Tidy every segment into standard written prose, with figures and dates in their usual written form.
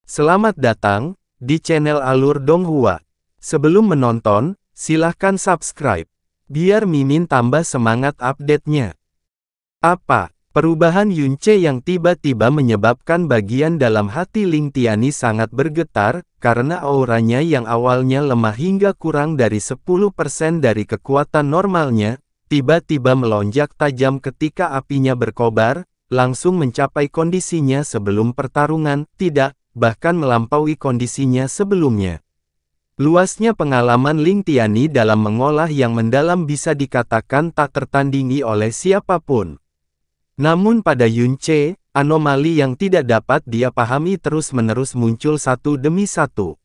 Selamat datang di channel Alur Donghua. Sebelum menonton, silahkan subscribe, biar Mimin tambah semangat update-nya. Apa perubahan Yunche yang tiba-tiba menyebabkan bagian dalam hati Ling Tiani sangat bergetar, karena auranya yang awalnya lemah hingga kurang dari 10% dari kekuatan normalnya, tiba-tiba melonjak tajam ketika apinya berkobar, langsung mencapai kondisinya sebelum pertarungan, bahkan melampaui kondisinya sebelumnya. Luasnya pengalaman Ling Tiani dalam mengolah yang mendalam bisa dikatakan tak tertandingi oleh siapapun. Namun pada Yunche, anomali yang tidak dapat dia pahami terus-menerus muncul satu demi satu.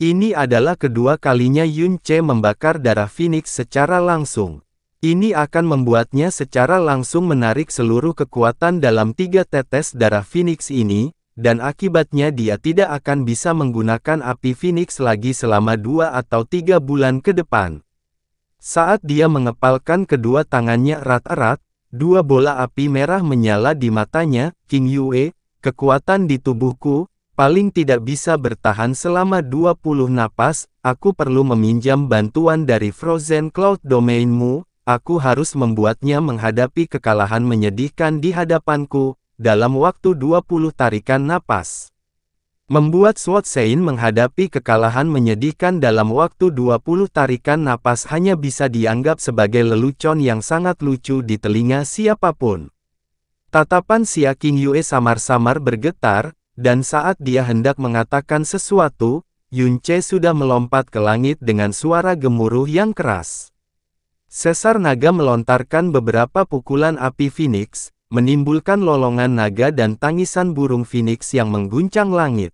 Ini adalah kedua kalinya Yunche membakar darah Phoenix secara langsung. Ini akan membuatnya secara langsung menarik seluruh kekuatan dalam 3 tetes darah Phoenix ini, dan akibatnya dia tidak akan bisa menggunakan api Phoenix lagi selama 2 atau 3 bulan ke depan. Saat dia mengepalkan kedua tangannya erat-erat, 2 bola api merah menyala di matanya. King Yue, kekuatan di tubuhku, paling tidak bisa bertahan selama 20 napas, aku perlu meminjam bantuan dari Frozen Cloud Domainmu, aku harus membuatnya menghadapi kekalahan menyedihkan di hadapanku, dalam waktu 20 tarikan napas. Membuat Sword Sein menghadapi kekalahan menyedihkan dalam waktu 20 tarikan napas hanya bisa dianggap sebagai lelucon yang sangat lucu di telinga siapapun. Tatapan Xia King Yue samar-samar bergetar, dan saat dia hendak mengatakan sesuatu, Yunche sudah melompat ke langit dengan suara gemuruh yang keras. Sesar naga melontarkan beberapa pukulan api Phoenix, menimbulkan lolongan naga dan tangisan burung Phoenix yang mengguncang langit.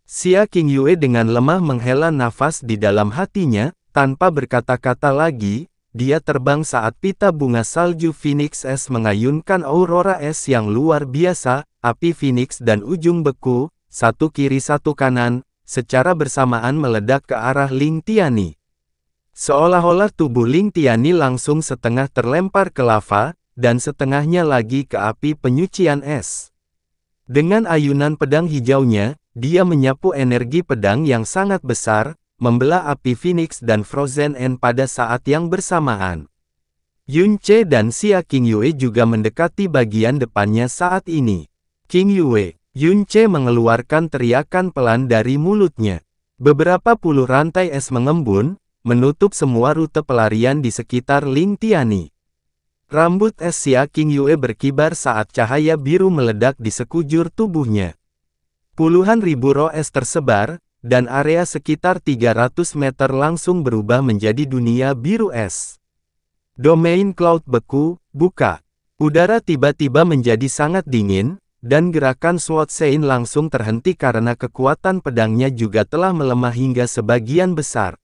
Xia King Yue dengan lemah menghela nafas di dalam hatinya, tanpa berkata-kata lagi, dia terbang saat pita bunga salju Phoenix S mengayunkan aurora es yang luar biasa, api Phoenix dan ujung beku, satu kiri satu kanan, secara bersamaan meledak ke arah Ling Tiani. Seolah-olah tubuh Ling Tiani langsung setengah terlempar ke lava, dan setengahnya lagi ke api penyucian es. Dengan ayunan pedang hijaunya, dia menyapu energi pedang yang sangat besar, membelah api Phoenix dan Frozen N pada saat yang bersamaan. Yunche dan Xia King Yue juga mendekati bagian depannya saat ini. King Yue, Yunche mengeluarkan teriakan pelan dari mulutnya. Beberapa puluh rantai es mengembun, menutup semua rute pelarian di sekitar Ling Tiani. Rambut es Xia King Yue berkibar saat cahaya biru meledak di sekujur tubuhnya. Puluhan ribu roh es tersebar, dan area sekitar 300 meter langsung berubah menjadi dunia biru es. Domain Cloud beku, buka. Udara tiba-tiba menjadi sangat dingin, dan gerakan Sword Sein langsung terhenti karena kekuatan pedangnya juga telah melemah hingga sebagian besar.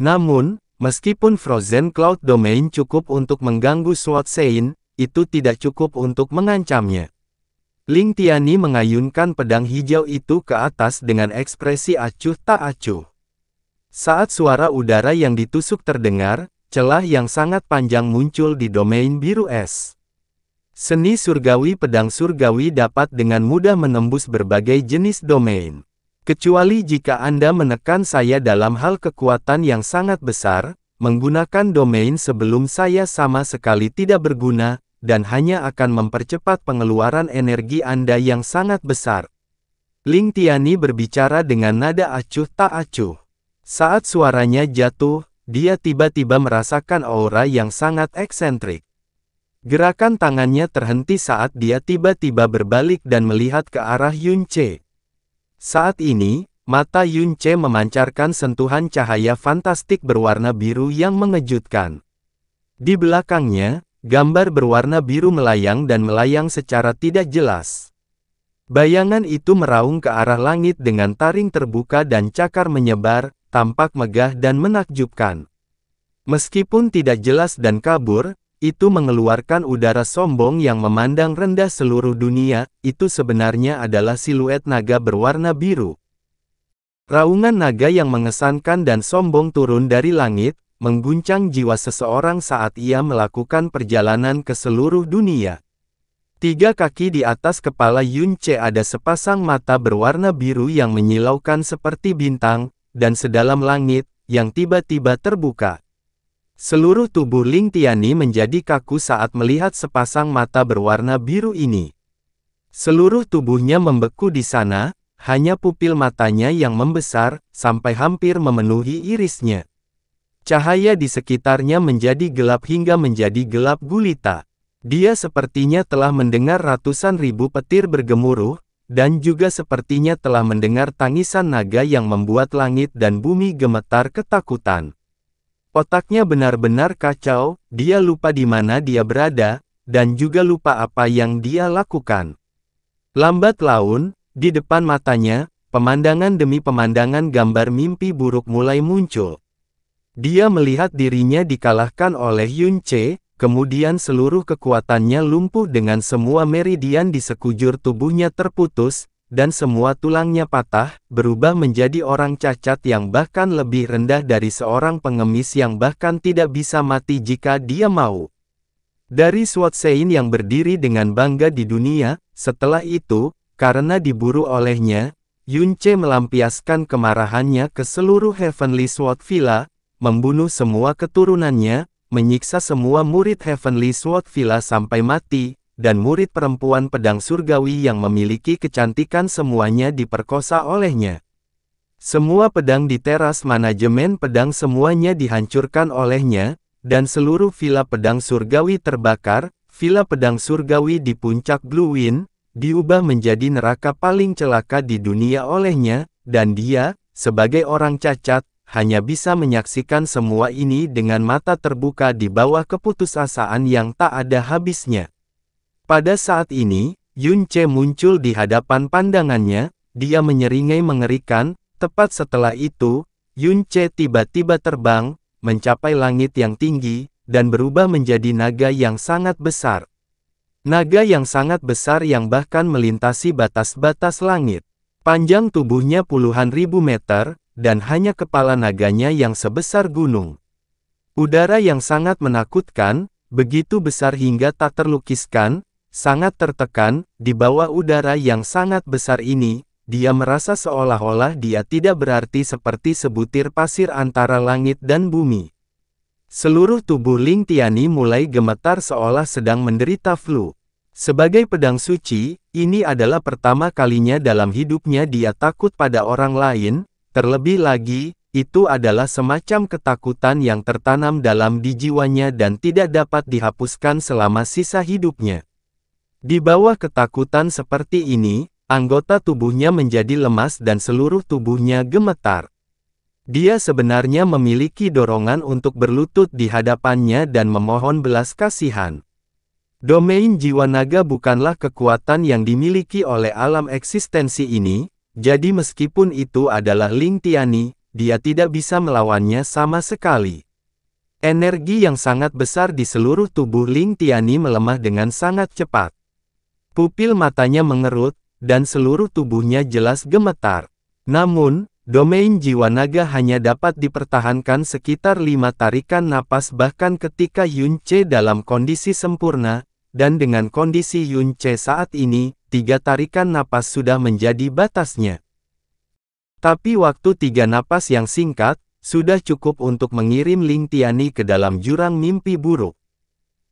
Namun, meskipun Frozen Cloud Domain cukup untuk mengganggu Sword Sein, itu tidak cukup untuk mengancamnya. Ling Tiani mengayunkan pedang hijau itu ke atas dengan ekspresi acuh tak acuh. Saat suara udara yang ditusuk terdengar, celah yang sangat panjang muncul di domain biru es. Seni surgawi pedang surgawi dapat dengan mudah menembus berbagai jenis domain. Kecuali jika Anda menekan saya dalam hal kekuatan yang sangat besar, menggunakan domain sebelum saya sama sekali tidak berguna, dan hanya akan mempercepat pengeluaran energi Anda yang sangat besar. Ling Tiani berbicara dengan nada acuh tak acuh. Saat suaranya jatuh, dia tiba-tiba merasakan aura yang sangat eksentrik. Gerakan tangannya terhenti saat dia tiba-tiba berbalik dan melihat ke arah Yunche. Saat ini, mata Yunche memancarkan sentuhan cahaya fantastik berwarna biru yang mengejutkan. Di belakangnya, gambar berwarna biru melayang dan melayang secara tidak jelas. Bayangan itu meraung ke arah langit dengan taring terbuka dan cakar menyebar, tampak megah dan menakjubkan. Meskipun tidak jelas dan kabur, itu mengeluarkan udara sombong yang memandang rendah seluruh dunia. Itu sebenarnya adalah siluet naga berwarna biru. Raungan naga yang mengesankan dan sombong turun dari langit, mengguncang jiwa seseorang saat ia melakukan perjalanan ke seluruh dunia. Tiga kaki di atas kepala Yun Ce ada sepasang mata berwarna biru yang menyilaukan seperti bintang, dan sedalam langit, yang tiba-tiba terbuka. Seluruh tubuh Ling Tiani menjadi kaku saat melihat sepasang mata berwarna biru ini. Seluruh tubuhnya membeku di sana, hanya pupil matanya yang membesar, sampai hampir memenuhi irisnya. Cahaya di sekitarnya menjadi gelap hingga menjadi gelap gulita. Dia sepertinya telah mendengar ratusan ribu petir bergemuruh, dan juga sepertinya telah mendengar tangisan naga yang membuat langit dan bumi gemetar ketakutan. Otaknya benar-benar kacau, dia lupa di mana dia berada, dan juga lupa apa yang dia lakukan. Lambat laun, di depan matanya, pemandangan demi pemandangan gambar mimpi buruk mulai muncul. Dia melihat dirinya dikalahkan oleh Yun Ce. Kemudian seluruh kekuatannya lumpuh dengan semua meridian di sekujur tubuhnya terputus, dan semua tulangnya patah, berubah menjadi orang cacat yang bahkan lebih rendah dari seorang pengemis yang bahkan tidak bisa mati jika dia mau. Dari Sword Sein yang berdiri dengan bangga di dunia, setelah itu, karena diburu olehnya, Yun Ce melampiaskan kemarahannya ke seluruh Heavenly Sword Villa, membunuh semua keturunannya, menyiksa semua murid Heavenly Sword Villa sampai mati, dan murid perempuan pedang surgawi yang memiliki kecantikan semuanya diperkosa olehnya. Semua pedang di teras manajemen pedang semuanya dihancurkan olehnya, dan seluruh villa pedang surgawi terbakar. Villa pedang surgawi di puncak Blue Wind, diubah menjadi neraka paling celaka di dunia olehnya, dan dia, sebagai orang cacat, hanya bisa menyaksikan semua ini dengan mata terbuka di bawah keputusasaan yang tak ada habisnya. Pada saat ini, Yun Ce muncul di hadapan pandangannya, dia menyeringai mengerikan. Tepat setelah itu, Yun Ce tiba-tiba terbang, mencapai langit yang tinggi, dan berubah menjadi naga yang sangat besar. Naga yang sangat besar yang bahkan melintasi batas-batas langit. Panjang tubuhnya puluhan ribu meter, dan hanya kepala naganya yang sebesar gunung. Udara yang sangat menakutkan, begitu besar hingga tak terlukiskan, sangat tertekan. Di bawah udara yang sangat besar ini, dia merasa seolah-olah dia tidak berarti seperti sebutir pasir antara langit dan bumi. Seluruh tubuh Ling Tiani mulai gemetar seolah sedang menderita flu. Sebagai pedang suci, ini adalah pertama kalinya dalam hidupnya dia takut pada orang lain. Terlebih lagi, itu adalah semacam ketakutan yang tertanam dalam di jiwanya dan tidak dapat dihapuskan selama sisa hidupnya. Di bawah ketakutan seperti ini, anggota tubuhnya menjadi lemas dan seluruh tubuhnya gemetar. Dia sebenarnya memiliki dorongan untuk berlutut di hadapannya dan memohon belas kasihan. Domain jiwa naga bukanlah kekuatan yang dimiliki oleh alam eksistensi ini. Jadi meskipun itu adalah Ling Tiani, dia tidak bisa melawannya sama sekali. Energi yang sangat besar di seluruh tubuh Ling Tiani melemah dengan sangat cepat. Pupil matanya mengerut, dan seluruh tubuhnya jelas gemetar. Namun, domain jiwa naga hanya dapat dipertahankan sekitar 5 tarikan napas bahkan ketika Yun Ce dalam kondisi sempurna, dan dengan kondisi Yun Ce saat ini, 3 tarikan napas sudah menjadi batasnya. Tapi waktu 3 napas yang singkat, sudah cukup untuk mengirim Ling Tiani ke dalam jurang mimpi buruk.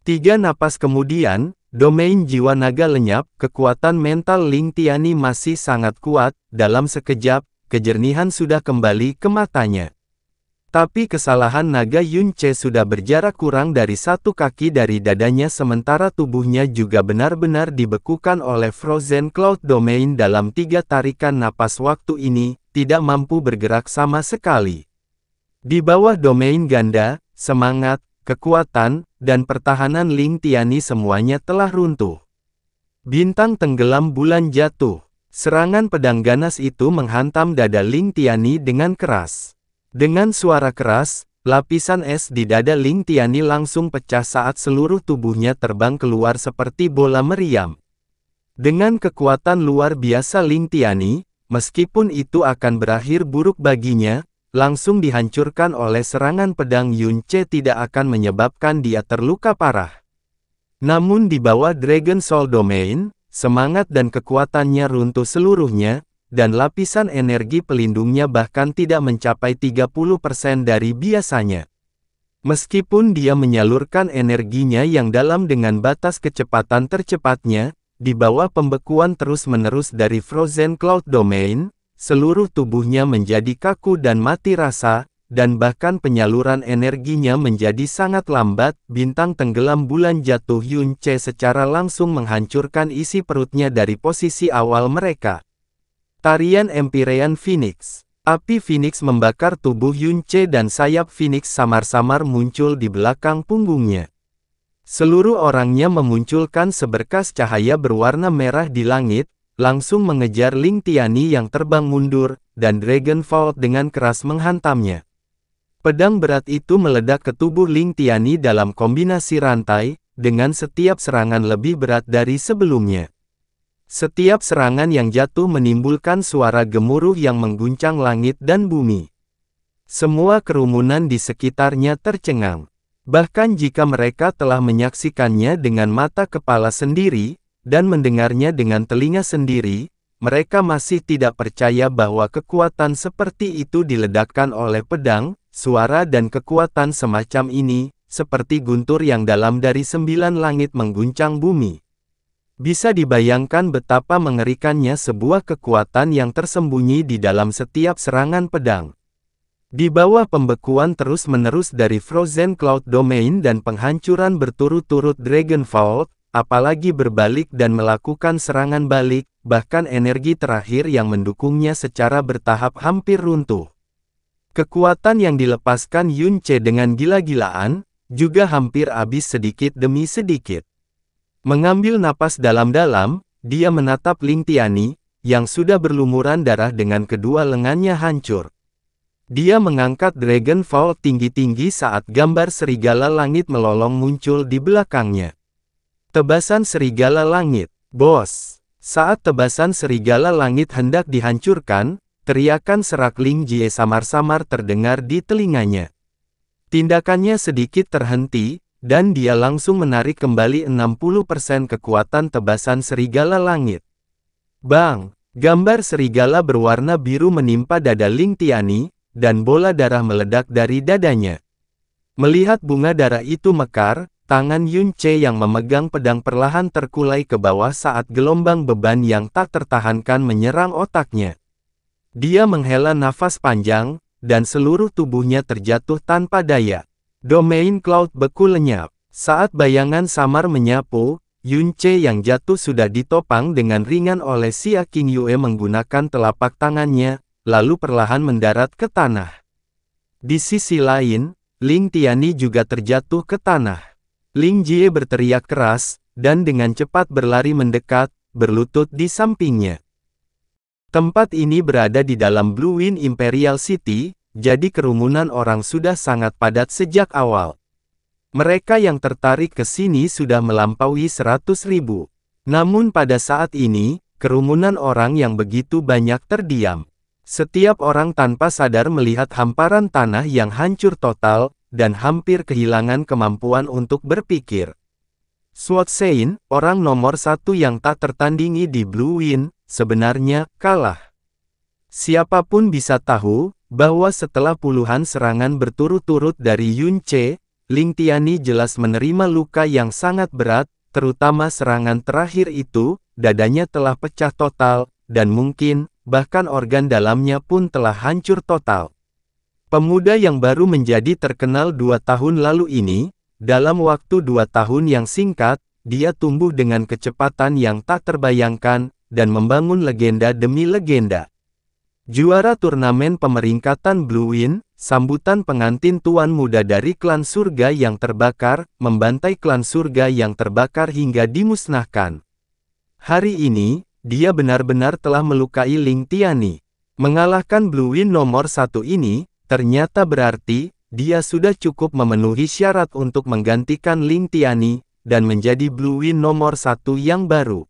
3 napas kemudian, domain jiwa naga lenyap, kekuatan mental Ling Tiani masih sangat kuat, dalam sekejap, kejernihan sudah kembali ke matanya. Tapi kesalahan naga Yun Ce sudah berjarak kurang dari 1 kaki dari dadanya sementara tubuhnya juga benar-benar dibekukan oleh Frozen Cloud Domain dalam 3 tarikan napas waktu ini, tidak mampu bergerak sama sekali. Di bawah domain ganda, semangat, kekuatan, dan pertahanan Ling Tiani semuanya telah runtuh. Bintang tenggelam bulan jatuh. Serangan pedang ganas itu menghantam dada Ling Tiani dengan keras. Dengan suara keras, lapisan es di dada Ling Tiani langsung pecah saat seluruh tubuhnya terbang keluar seperti bola meriam. Dengan kekuatan luar biasa Ling Tiani, meskipun itu akan berakhir buruk baginya, langsung dihancurkan oleh serangan pedang Yun Ce tidak akan menyebabkan dia terluka parah. Namun di bawah Dragon Soul Domain, semangat dan kekuatannya runtuh seluruhnya, dan lapisan energi pelindungnya bahkan tidak mencapai 30% dari biasanya. Meskipun dia menyalurkan energinya yang dalam dengan batas kecepatan tercepatnya, di bawah pembekuan terus-menerus dari Frozen Cloud Domain, seluruh tubuhnya menjadi kaku dan mati rasa, dan bahkan penyaluran energinya menjadi sangat lambat. Bintang tenggelam bulan jatuh Yun Ce secara langsung menghancurkan isi perutnya dari posisi awal mereka. Tarian Empyrean Phoenix. Api Phoenix membakar tubuh Yun Ce dan sayap Phoenix samar-samar muncul di belakang punggungnya. Seluruh orangnya memunculkan seberkas cahaya berwarna merah di langit, langsung mengejar Ling Tiani yang terbang mundur, dan Dragon Vault dengan keras menghantamnya. Pedang berat itu meledak ke tubuh Ling Tiani dalam kombinasi rantai, dengan setiap serangan lebih berat dari sebelumnya. Setiap serangan yang jatuh menimbulkan suara gemuruh yang mengguncang langit dan bumi. Semua kerumunan di sekitarnya tercengang. Bahkan jika mereka telah menyaksikannya dengan mata kepala sendiri, dan mendengarnya dengan telinga sendiri, mereka masih tidak percaya bahwa kekuatan seperti itu diledakkan oleh pedang. Suara dan kekuatan semacam ini, seperti guntur yang dalam dari 9 langit mengguncang bumi. Bisa dibayangkan betapa mengerikannya sebuah kekuatan yang tersembunyi di dalam setiap serangan pedang. Di bawah pembekuan terus-menerus dari Frozen Cloud Domain dan penghancuran berturut-turut Dragon Vault, apalagi berbalik dan melakukan serangan balik, bahkan energi terakhir yang mendukungnya secara bertahap hampir runtuh. Kekuatan yang dilepaskan Yun Ce dengan gila-gilaan, juga hampir habis sedikit demi sedikit. Mengambil napas dalam-dalam, dia menatap Ling Tiani, yang sudah berlumuran darah dengan kedua lengannya hancur. Dia mengangkat Dragon Vault tinggi-tinggi saat gambar serigala langit melolong muncul di belakangnya. Tebasan serigala langit, bos. Saat tebasan serigala langit hendak dihancurkan, teriakan serak Ling Jie samar-samar terdengar di telinganya. Tindakannya sedikit terhenti, dan dia langsung menarik kembali 60% kekuatan tebasan serigala langit. Bang! Gambar serigala berwarna biru menimpa dada Ling Tiani, dan bola darah meledak dari dadanya. Melihat bunga darah itu mekar, tangan Yun Ce yang memegang pedang perlahan terkulai ke bawah saat gelombang beban yang tak tertahankan menyerang otaknya. Dia menghela nafas panjang, dan seluruh tubuhnya terjatuh tanpa daya. Domain Cloud beku lenyap. Saat bayangan samar menyapu, Yun Ce yang jatuh sudah ditopang dengan ringan oleh Xia Qingyue menggunakan telapak tangannya, lalu perlahan mendarat ke tanah. Di sisi lain, Ling Tiani juga terjatuh ke tanah. Ling Jie berteriak keras, dan dengan cepat berlari mendekat, berlutut di sampingnya. Tempat ini berada di dalam Blue Wind Imperial City, jadi kerumunan orang sudah sangat padat sejak awal. Mereka yang tertarik ke sini sudah melampaui 100.000. Namun pada saat ini, kerumunan orang yang begitu banyak terdiam. Setiap orang tanpa sadar melihat hamparan tanah yang hancur total, dan hampir kehilangan kemampuan untuk berpikir. Sword Sein, orang nomor 1 yang tak tertandingi di Blue Wind, sebenarnya kalah. Siapapun bisa tahu, bahwa setelah puluhan serangan berturut-turut dari Yun Ce, Ling Tiani jelas menerima luka yang sangat berat, terutama serangan terakhir itu, dadanya telah pecah total, dan mungkin, bahkan organ dalamnya pun telah hancur total. Pemuda yang baru menjadi terkenal 2 tahun lalu ini, dalam waktu 2 tahun yang singkat, dia tumbuh dengan kecepatan yang tak terbayangkan, dan membangun legenda demi legenda. Juara turnamen pemeringkatan Blue Wind, sambutan pengantin tuan muda dari klan surga yang terbakar, membantai klan surga yang terbakar hingga dimusnahkan. Hari ini, dia benar-benar telah melukai Ling Tiani. Mengalahkan Blue Wind nomor 1 ini, ternyata berarti, dia sudah cukup memenuhi syarat untuk menggantikan Ling Tiani, dan menjadi Blue Wind nomor 1 yang baru.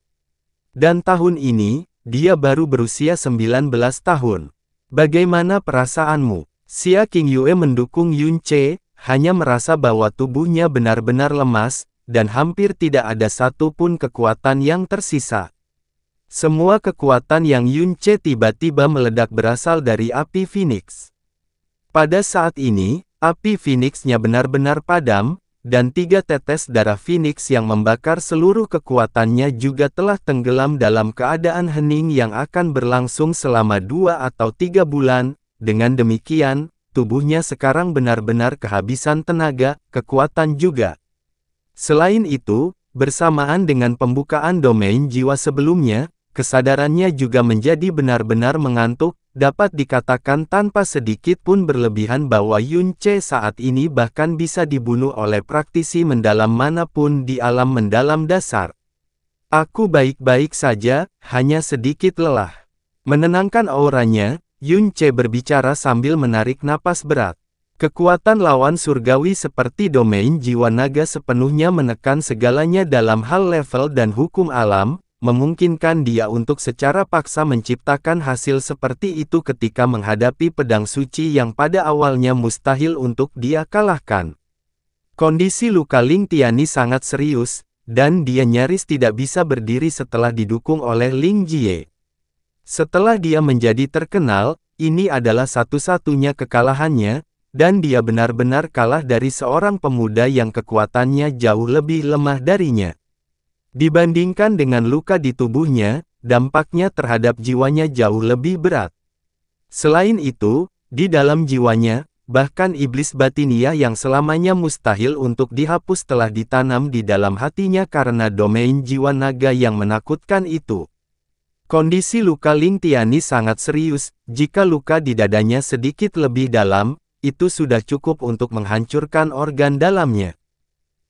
Dan tahun ini, dia baru berusia 19 tahun. Bagaimana perasaanmu? Xia Qingyue mendukung Yun Ce, hanya merasa bahwa tubuhnya benar-benar lemas, dan hampir tidak ada satupun kekuatan yang tersisa. Semua kekuatan yang Yunce tiba-tiba meledak berasal dari api Phoenix. Pada saat ini, api Phoenix-nya benar-benar padam, dan 3 tetes darah Phoenix yang membakar seluruh kekuatannya juga telah tenggelam dalam keadaan hening yang akan berlangsung selama 2 atau 3 bulan. Dengan demikian, tubuhnya sekarang benar-benar kehabisan tenaga, kekuatan juga. Selain itu, bersamaan dengan pembukaan domain jiwa sebelumnya, kesadarannya juga menjadi benar-benar mengantuk. Dapat dikatakan tanpa sedikit pun berlebihan bahwa Yunce saat ini bahkan bisa dibunuh oleh praktisi mendalam manapun di alam mendalam dasar. Aku baik-baik saja, hanya sedikit lelah. Menenangkan auranya, Yunce berbicara sambil menarik napas berat. Kekuatan lawan surgawi seperti domain jiwa naga sepenuhnya menekan segalanya dalam hal level dan hukum alam, memungkinkan dia untuk secara paksa menciptakan hasil seperti itu ketika menghadapi pedang suci yang pada awalnya mustahil untuk dia kalahkan. Kondisi luka Ling Tiani sangat serius, dan dia nyaris tidak bisa berdiri setelah didukung oleh Ling Jie. Setelah dia menjadi terkenal, ini adalah satu-satunya kekalahannya, dan dia benar-benar kalah dari seorang pemuda yang kekuatannya jauh lebih lemah darinya. Dibandingkan dengan luka di tubuhnya, dampaknya terhadap jiwanya jauh lebih berat. Selain itu, di dalam jiwanya, bahkan iblis batinia yang selamanya mustahil untuk dihapus telah ditanam di dalam hatinya karena domain jiwa naga yang menakutkan itu. Kondisi luka Ling Tiani sangat serius, jika luka di dadanya sedikit lebih dalam, itu sudah cukup untuk menghancurkan organ dalamnya.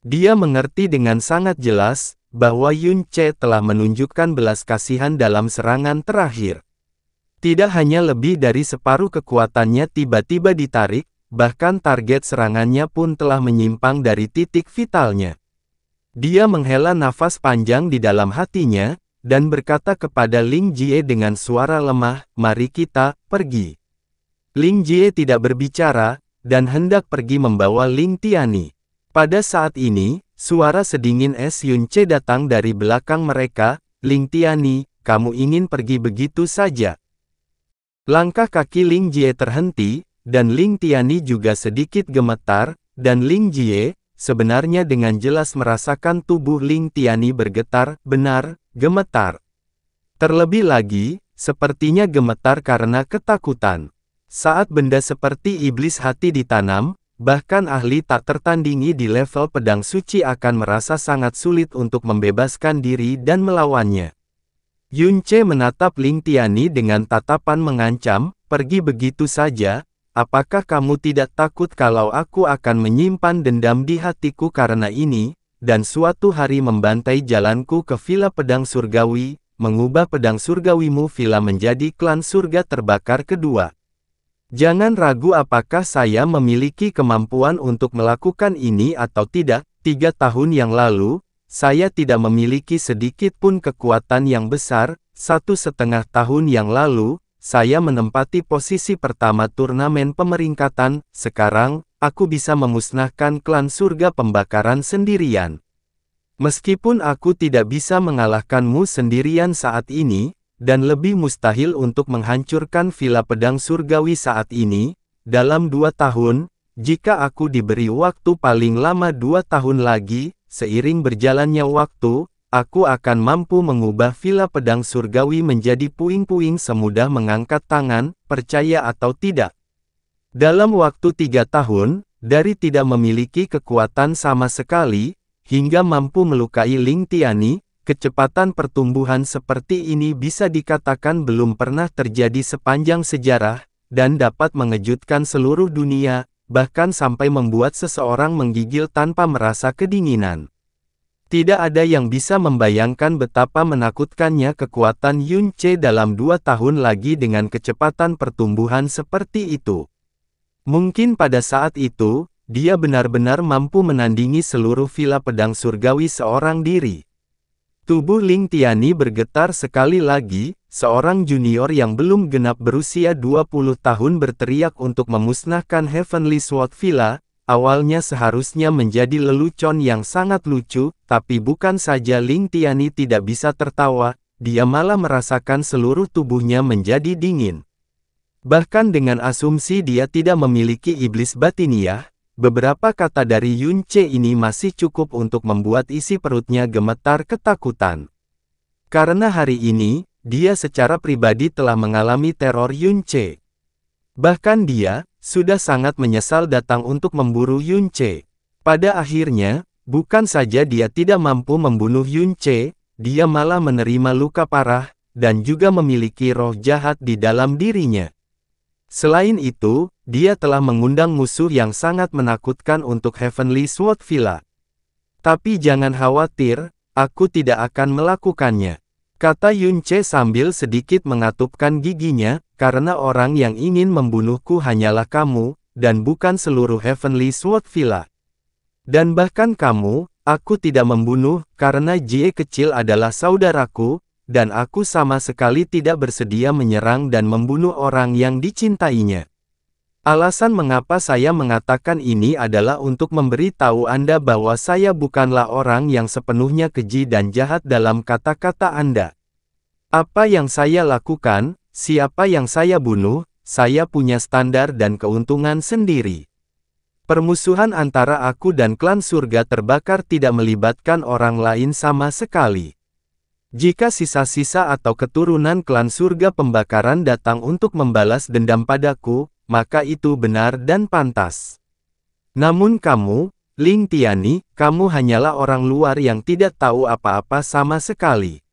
Dia mengerti dengan sangat jelas, bahwa Yunce telah menunjukkan belas kasihan dalam serangan terakhir. Tidak hanya lebih dari separuh kekuatannya tiba-tiba ditarik, bahkan target serangannya pun telah menyimpang dari titik vitalnya. Dia menghela nafas panjang di dalam hatinya, dan berkata kepada Ling Jie dengan suara lemah, "Mari kita pergi." Ling Jie tidak berbicara, dan hendak pergi membawa Ling Tiani. Pada saat ini, suara sedingin es Yunce datang dari belakang mereka, "Ling Tiani, kamu ingin pergi begitu saja?" Langkah kaki Ling Jie terhenti, dan Ling Tiani juga sedikit gemetar, dan Ling Jie, sebenarnya dengan jelas merasakan tubuh Ling Tiani bergetar, benar, gemetar. Terlebih lagi, sepertinya gemetar karena ketakutan. Saat benda seperti iblis hati ditanam, bahkan ahli tak tertandingi di level pedang suci akan merasa sangat sulit untuk membebaskan diri dan melawannya. Yunce menatap Ling Tiani dengan tatapan mengancam, "Pergi begitu saja, apakah kamu tidak takut kalau aku akan menyimpan dendam di hatiku karena ini, dan suatu hari membantai jalanku ke Villa Pedang Surgawi, mengubah pedang surgawimu Villa menjadi klan surga terbakar kedua? Jangan ragu apakah saya memiliki kemampuan untuk melakukan ini atau tidak. 3 tahun yang lalu, saya tidak memiliki sedikit pun kekuatan yang besar. 1,5 tahun yang lalu, saya menempati posisi pertama turnamen pemeringkatan. Sekarang, aku bisa memusnahkan klan surga pembakaran sendirian. Meskipun aku tidak bisa mengalahkanmu sendirian saat ini, dan lebih mustahil untuk menghancurkan Villa Pedang Surgawi saat ini, dalam 2 tahun, jika aku diberi waktu paling lama 2 tahun lagi, seiring berjalannya waktu, aku akan mampu mengubah Villa Pedang Surgawi menjadi puing-puing semudah mengangkat tangan, percaya atau tidak. Dalam waktu 3 tahun, dari tidak memiliki kekuatan sama sekali, hingga mampu melukai Ling Tiani, kecepatan pertumbuhan seperti ini bisa dikatakan belum pernah terjadi sepanjang sejarah, dan dapat mengejutkan seluruh dunia, bahkan sampai membuat seseorang menggigil tanpa merasa kedinginan. Tidak ada yang bisa membayangkan betapa menakutkannya kekuatan Yunce dalam 2 tahun lagi dengan kecepatan pertumbuhan seperti itu. Mungkin pada saat itu, dia benar-benar mampu menandingi seluruh Villa Pedang Surgawi seorang diri. Tubuh Ling Tiani bergetar sekali lagi, seorang junior yang belum genap berusia 20 tahun berteriak untuk memusnahkan Heavenly Sword Villa. awalnya seharusnya menjadi lelucon yang sangat lucu, tapi bukan saja Ling Tianyi tidak bisa tertawa, dia malah merasakan seluruh tubuhnya menjadi dingin. Bahkan dengan asumsi dia tidak memiliki iblis batiniah, beberapa kata dari Yun Ce ini masih cukup untuk membuat isi perutnya gemetar ketakutan. Karena hari ini, dia secara pribadi telah mengalami teror Yun Ce. Bahkan dia sudah sangat menyesal datang untuk memburu Yun Ce. Pada akhirnya, bukan saja dia tidak mampu membunuh Yun Ce, dia malah menerima luka parah, dan juga memiliki roh jahat di dalam dirinya. Selain itu, dia telah mengundang musuh yang sangat menakutkan untuk Heavenly Sword Villa. Tapi jangan khawatir, aku tidak akan melakukannya, kata Yun Ce sambil sedikit mengatupkan giginya, karena orang yang ingin membunuhku hanyalah kamu, dan bukan seluruh Heavenly Sword Villa. Dan bahkan kamu, aku tidak membunuh, karena Jie kecil adalah saudaraku, dan aku sama sekali tidak bersedia menyerang dan membunuh orang yang dicintainya. Alasan mengapa saya mengatakan ini adalah untuk memberitahu Anda bahwa saya bukanlah orang yang sepenuhnya keji dan jahat dalam kata-kata Anda. Apa yang saya lakukan, siapa yang saya bunuh, saya punya standar dan keuntungan sendiri. Permusuhan antara aku dan klan surga terbakar tidak melibatkan orang lain sama sekali. Jika sisa-sisa atau keturunan klan surga pembakaran datang untuk membalas dendam padaku, maka itu benar dan pantas. Namun kamu, Ling Tianyi, kamu hanyalah orang luar yang tidak tahu apa-apa sama sekali.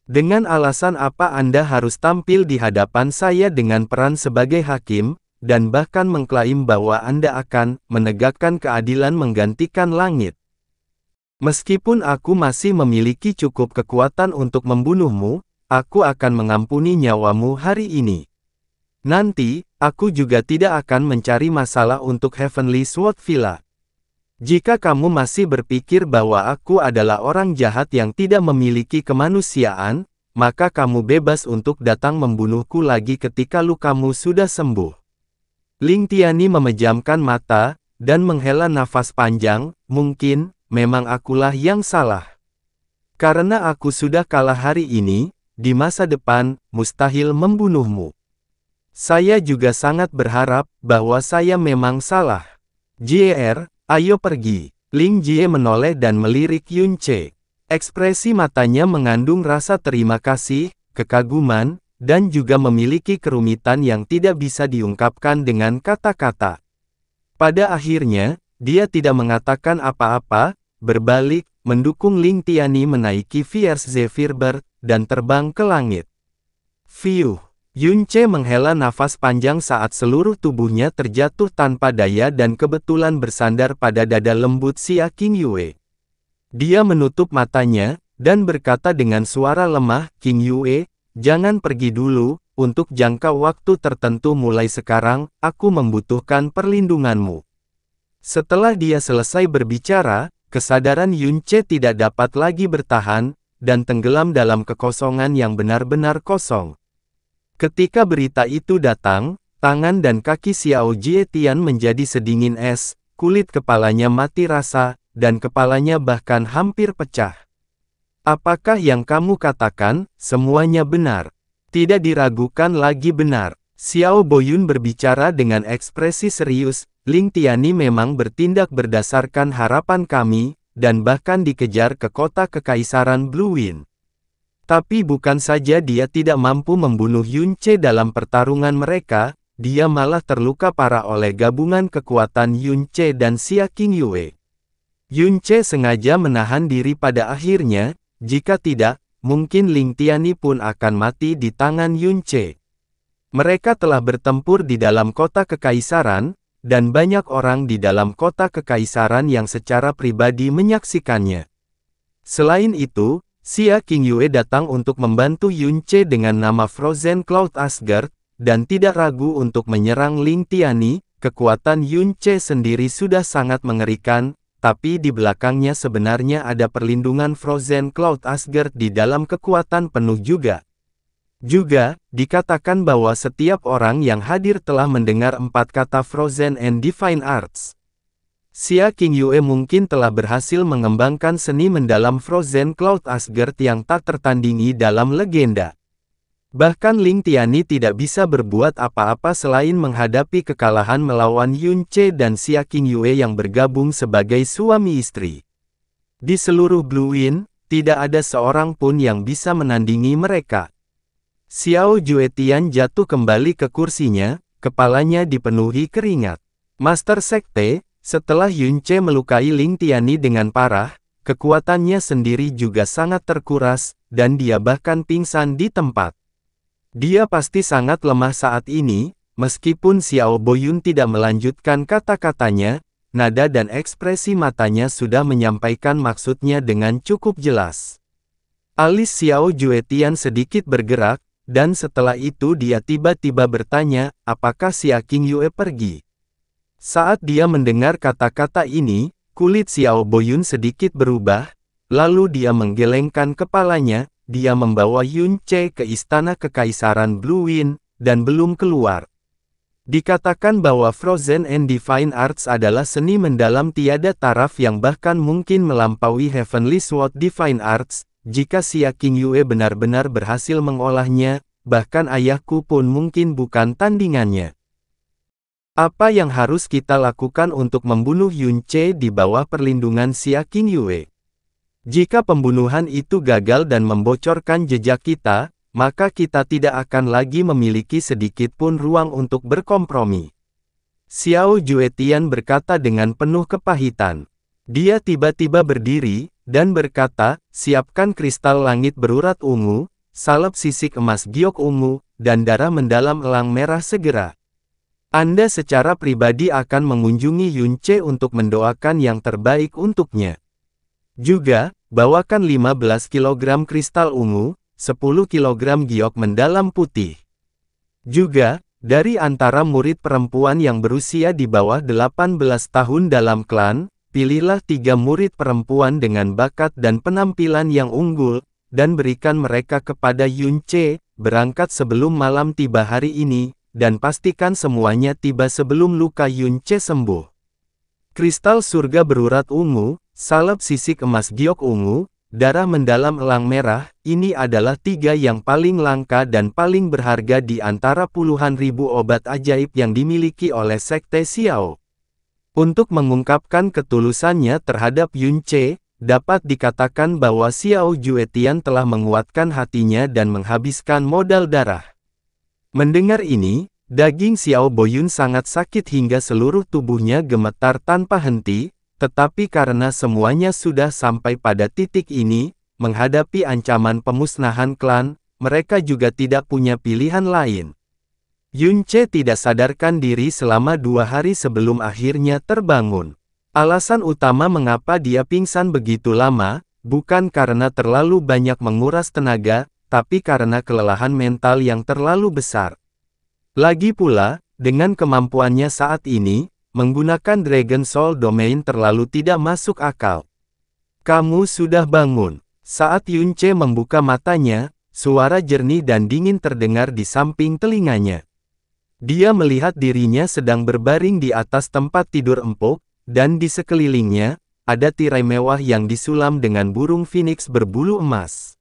Dengan alasan apa Anda harus tampil di hadapan saya dengan peran sebagai hakim, dan bahkan mengklaim bahwa Anda akan menegakkan keadilan menggantikan langit? Meskipun aku masih memiliki cukup kekuatan untuk membunuhmu, aku akan mengampuni nyawamu hari ini. Nanti, aku juga tidak akan mencari masalah untuk Heavenly Sword Villa. Jika kamu masih berpikir bahwa aku adalah orang jahat yang tidak memiliki kemanusiaan, maka kamu bebas untuk datang membunuhku lagi ketika lukamu sudah sembuh. Ling Tianyi memejamkan mata, dan menghela nafas panjang, mungkin, memang akulah yang salah. Karena aku sudah kalah hari ini, di masa depan, mustahil membunuhmu. Saya juga sangat berharap bahwa saya memang salah. JR, ayo pergi. Ling Jie menoleh dan melirik Yun Ce. Ekspresi matanya mengandung rasa terima kasih, kekaguman, dan juga memiliki kerumitan yang tidak bisa diungkapkan dengan kata-kata. Pada akhirnya, dia tidak mengatakan apa-apa, berbalik, mendukung Ling Tianyi menaiki Fierce Zephyr Bird, dan terbang ke langit. Fiuh! Yun Ce menghela nafas panjang saat seluruh tubuhnya terjatuh tanpa daya dan kebetulan bersandar pada dada lembut Xia Qingyue. Dia menutup matanya, dan berkata dengan suara lemah, "Qingyue, jangan pergi dulu, untuk jangka waktu tertentu mulai sekarang, aku membutuhkan perlindunganmu." Setelah dia selesai berbicara, kesadaran Yun Ce tidak dapat lagi bertahan, dan tenggelam dalam kekosongan yang benar-benar kosong. Ketika berita itu datang, tangan dan kaki Xiao Jie Tian menjadi sedingin es, kulit kepalanya mati rasa, dan kepalanya bahkan hampir pecah. "Apakah yang kamu katakan, semuanya benar?" "Tidak diragukan lagi benar." Xiao Boyun berbicara dengan ekspresi serius, "Ling Tianyi memang bertindak berdasarkan harapan kami, dan bahkan dikejar ke kota Kekaisaran Blue Wind. Tapi bukan saja dia tidak mampu membunuh Yun Ce dalam pertarungan mereka, dia malah terluka parah oleh gabungan kekuatan Yun Ce dan Xia Qingyue. Yun Ce sengaja menahan diri pada akhirnya, jika tidak, mungkin Ling Tianyi pun akan mati di tangan Yun Ce. Mereka telah bertempur di dalam kota Kekaisaran, dan banyak orang di dalam kota Kekaisaran yang secara pribadi menyaksikannya. Selain itu, Xia Qingyue datang untuk membantu Yun Ce dengan nama Frozen Cloud Asgard, dan tidak ragu untuk menyerang Ling Tianyi. Kekuatan Yun Ce sendiri sudah sangat mengerikan, tapi di belakangnya sebenarnya ada perlindungan Frozen Cloud Asgard di dalam kekuatan penuh juga. Juga, dikatakan bahwa setiap orang yang hadir telah mendengar 4 kata Frozen and Divine Arts. Xia Qingyue mungkin telah berhasil mengembangkan seni mendalam Frozen Cloud Asgard yang tak tertandingi dalam legenda. Bahkan Ling Tianyi tidak bisa berbuat apa-apa selain menghadapi kekalahan melawan Yun Ce dan Xia Qingyue yang bergabung sebagai suami istri. Di seluruh Blue Wind, tidak ada seorang pun yang bisa menandingi mereka. Xiao Juetian jatuh kembali ke kursinya, kepalanya dipenuhi keringat. Master Sekte, setelah Yun Ce melukai Ling Tianyi dengan parah, kekuatannya sendiri juga sangat terkuras, dan dia bahkan pingsan di tempat. Dia pasti sangat lemah saat ini, meskipun Xiao Boyun tidak melanjutkan kata-katanya, nada dan ekspresi matanya sudah menyampaikan maksudnya dengan cukup jelas. Alis Xiao Juetian sedikit bergerak, dan setelah itu dia tiba-tiba bertanya, apakah Xia Qingyue pergi? Saat dia mendengar kata-kata ini, kulit Xiao Boyun sedikit berubah, lalu dia menggelengkan kepalanya. Dia membawa Yun Ce ke istana kekaisaran Blue Wind, dan belum keluar. Dikatakan bahwa Frozen and Divine Arts adalah seni mendalam tiada taraf yang bahkan mungkin melampaui Heavenly Sword Divine Arts. Jika Xia Qingyue benar-benar berhasil mengolahnya, bahkan ayahku pun mungkin bukan tandingannya. Apa yang harus kita lakukan untuk membunuh Yun Ce di bawah perlindungan Xia Qingyue? Jika pembunuhan itu gagal dan membocorkan jejak kita, maka kita tidak akan lagi memiliki sedikit pun ruang untuk berkompromi. Xiao Juetian berkata dengan penuh kepahitan. Dia tiba-tiba berdiri, dan berkata, siapkan kristal langit berurat ungu, salep sisik emas giok ungu, dan darah mendalam elang merah segera. Anda secara pribadi akan mengunjungi Yun Ce untuk mendoakan yang terbaik untuknya. Juga, bawakan 15 kg kristal ungu, 10 kg giok mendalam putih. Juga, dari antara murid perempuan yang berusia di bawah 18 tahun dalam klan, pilihlah 3 murid perempuan dengan bakat dan penampilan yang unggul, dan berikan mereka kepada Yun Ce, berangkat sebelum malam tiba hari ini, dan pastikan semuanya tiba sebelum luka Yun Ce sembuh. Kristal surga berurat ungu, salep sisik emas giok ungu, darah mendalam elang merah, ini adalah 3 yang paling langka dan paling berharga di antara puluhan ribu obat ajaib yang dimiliki oleh Sekte Xiao. Untuk mengungkapkan ketulusannya terhadap Yun Ce, dapat dikatakan bahwa Xiao Juetian telah menguatkan hatinya dan menghabiskan modal darah. Mendengar ini, daging Xiao Boyun sangat sakit hingga seluruh tubuhnya gemetar tanpa henti, tetapi karena semuanya sudah sampai pada titik ini, menghadapi ancaman pemusnahan klan, mereka juga tidak punya pilihan lain. Yun Ce tidak sadarkan diri selama 2 hari sebelum akhirnya terbangun. Alasan utama mengapa dia pingsan begitu lama, bukan karena terlalu banyak menguras tenaga, tapi karena kelelahan mental yang terlalu besar. Lagi pula, dengan kemampuannya saat ini, menggunakan Dragon Soul Domain terlalu tidak masuk akal. Kamu sudah bangun. Saat Yun Ce membuka matanya, suara jernih dan dingin terdengar di samping telinganya. Dia melihat dirinya sedang berbaring di atas tempat tidur empuk, dan di sekelilingnya, ada tirai mewah yang disulam dengan burung phoenix berbulu emas.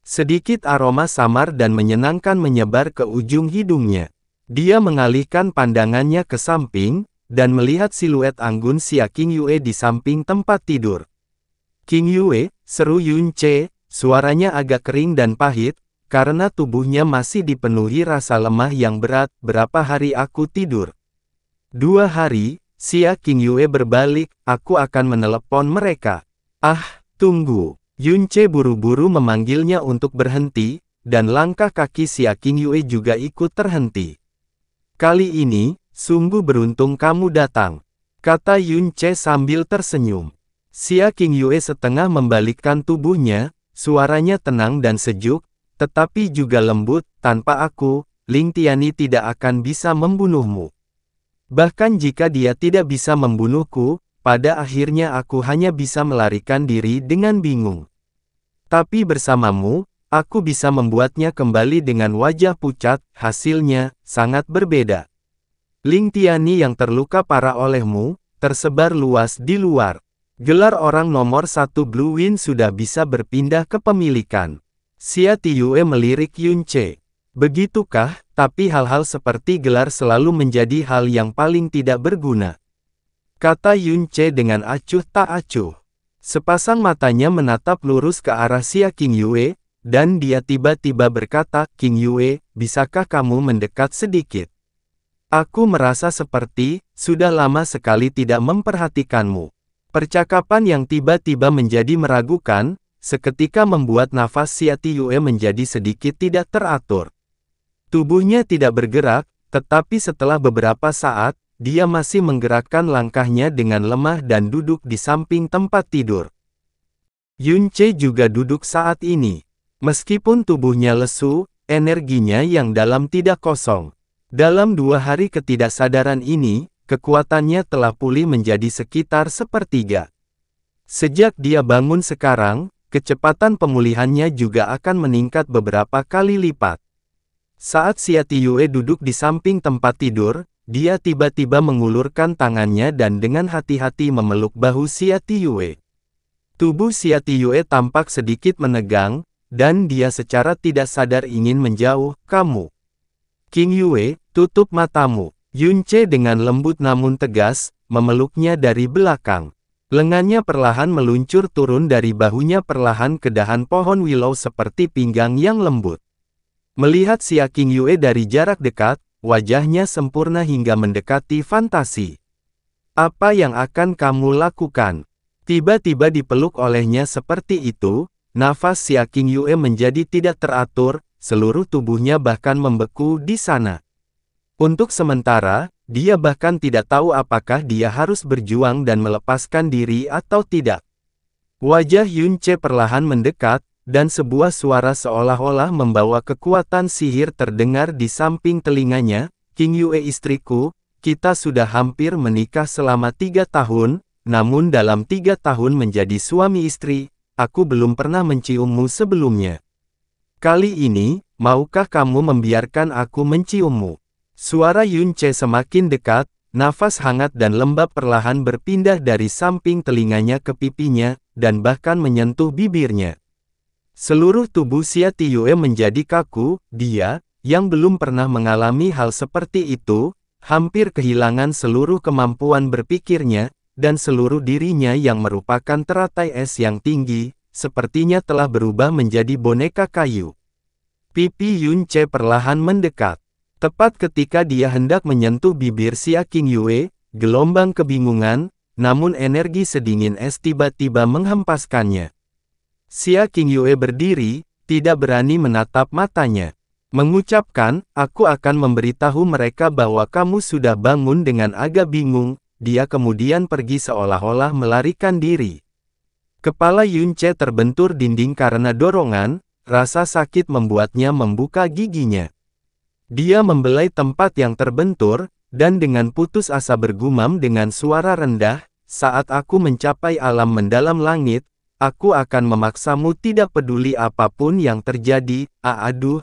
Sedikit aroma samar dan menyenangkan menyebar ke ujung hidungnya. Dia mengalihkan pandangannya ke samping, dan melihat siluet anggun Xia Qingyue di samping tempat tidur. Qingyue, seru Yun Ce, suaranya agak kering dan pahit, karena tubuhnya masih dipenuhi rasa lemah yang berat. Berapa hari aku tidur? 2 hari, Xia Qingyue berbalik, aku akan menelepon mereka. Ah, tunggu. Yun Ce buru-buru memanggilnya untuk berhenti, dan langkah kaki Xia Qingyue juga ikut terhenti. Kali ini, sungguh beruntung kamu datang, kata Yun Ce sambil tersenyum. Xia Qingyue setengah membalikkan tubuhnya, suaranya tenang dan sejuk, tetapi juga lembut, tanpa aku, Ling Tianyi tidak akan bisa membunuhmu. Bahkan jika dia tidak bisa membunuhku, pada akhirnya aku hanya bisa melarikan diri dengan bingung. Tapi bersamamu, aku bisa membuatnya kembali dengan wajah pucat, hasilnya sangat berbeda. Ling Tianyi yang terluka parah olehmu, tersebar luas di luar. Gelar orang nomor 1 Blue Wind sudah bisa berpindah kepemilikan. Xia Tiyue melirik Yunce. Begitukah, tapi hal-hal seperti gelar selalu menjadi hal yang paling tidak berguna. Kata Yunce dengan acuh tak acuh. Sepasang matanya menatap lurus ke arah Xia Qingyue, dan dia tiba-tiba berkata, Qingyue, bisakah kamu mendekat sedikit? Aku merasa seperti, sudah lama sekali tidak memperhatikanmu. Percakapan yang tiba-tiba menjadi meragukan, seketika membuat nafas Xia Tiyue menjadi sedikit tidak teratur. Tubuhnya tidak bergerak, tetapi setelah beberapa saat, dia masih menggerakkan langkahnya dengan lemah dan duduk di samping tempat tidur. Yunce juga duduk saat ini. Meskipun tubuhnya lesu, energinya yang dalam tidak kosong. Dalam 2 hari ketidaksadaran ini, kekuatannya telah pulih menjadi sekitar sepertiga. Sejak dia bangun sekarang, kecepatan pemulihannya juga akan meningkat beberapa kali lipat. Saat Xia Tiyue duduk di samping tempat tidur, dia tiba-tiba mengulurkan tangannya dan dengan hati-hati memeluk bahu Xia Tiyue. Tubuh Xia Tiyue tampak sedikit menegang, dan dia secara tidak sadar ingin menjauh, kamu. Qingyue, tutup matamu. Yunce dengan lembut namun tegas, memeluknya dari belakang. Lengannya perlahan meluncur turun dari bahunya perlahan ke dahan pohon willow seperti pinggang yang lembut. Melihat Xia Qingyue dari jarak dekat, wajahnya sempurna hingga mendekati fantasi. Apa yang akan kamu lakukan? Tiba-tiba dipeluk olehnya seperti itu, nafas Xia Qingyue menjadi tidak teratur, seluruh tubuhnya bahkan membeku di sana. Untuk sementara, dia bahkan tidak tahu apakah dia harus berjuang dan melepaskan diri atau tidak. Wajah Yunce perlahan mendekat, dan sebuah suara seolah-olah membawa kekuatan sihir terdengar di samping telinganya, Qingyue istriku, kita sudah hampir menikah selama 3 tahun, namun dalam 3 tahun menjadi suami istri, aku belum pernah menciummu sebelumnya. Kali ini, maukah kamu membiarkan aku menciummu? Suara Yunce semakin dekat, nafas hangat dan lembab perlahan berpindah dari samping telinganya ke pipinya, dan bahkan menyentuh bibirnya. Seluruh tubuh Xia Tiyue menjadi kaku, dia, yang belum pernah mengalami hal seperti itu, hampir kehilangan seluruh kemampuan berpikirnya, dan seluruh dirinya yang merupakan teratai es yang tinggi, sepertinya telah berubah menjadi boneka kayu. Pipi Yunce perlahan mendekat. Tepat ketika dia hendak menyentuh bibir Xia Qingyue, gelombang kebingungan, namun energi sedingin es tiba-tiba menghempaskannya. Xia Qingyue berdiri, tidak berani menatap matanya. Mengucapkan, aku akan memberitahu mereka bahwa kamu sudah bangun dengan agak bingung, dia kemudian pergi seolah-olah melarikan diri. Kepala Yunce terbentur dinding karena dorongan, rasa sakit membuatnya membuka giginya. Dia membelai tempat yang terbentur, dan dengan putus asa bergumam dengan suara rendah, saat aku mencapai alam mendalam langit, aku akan memaksamu tidak peduli apapun yang terjadi, aduh.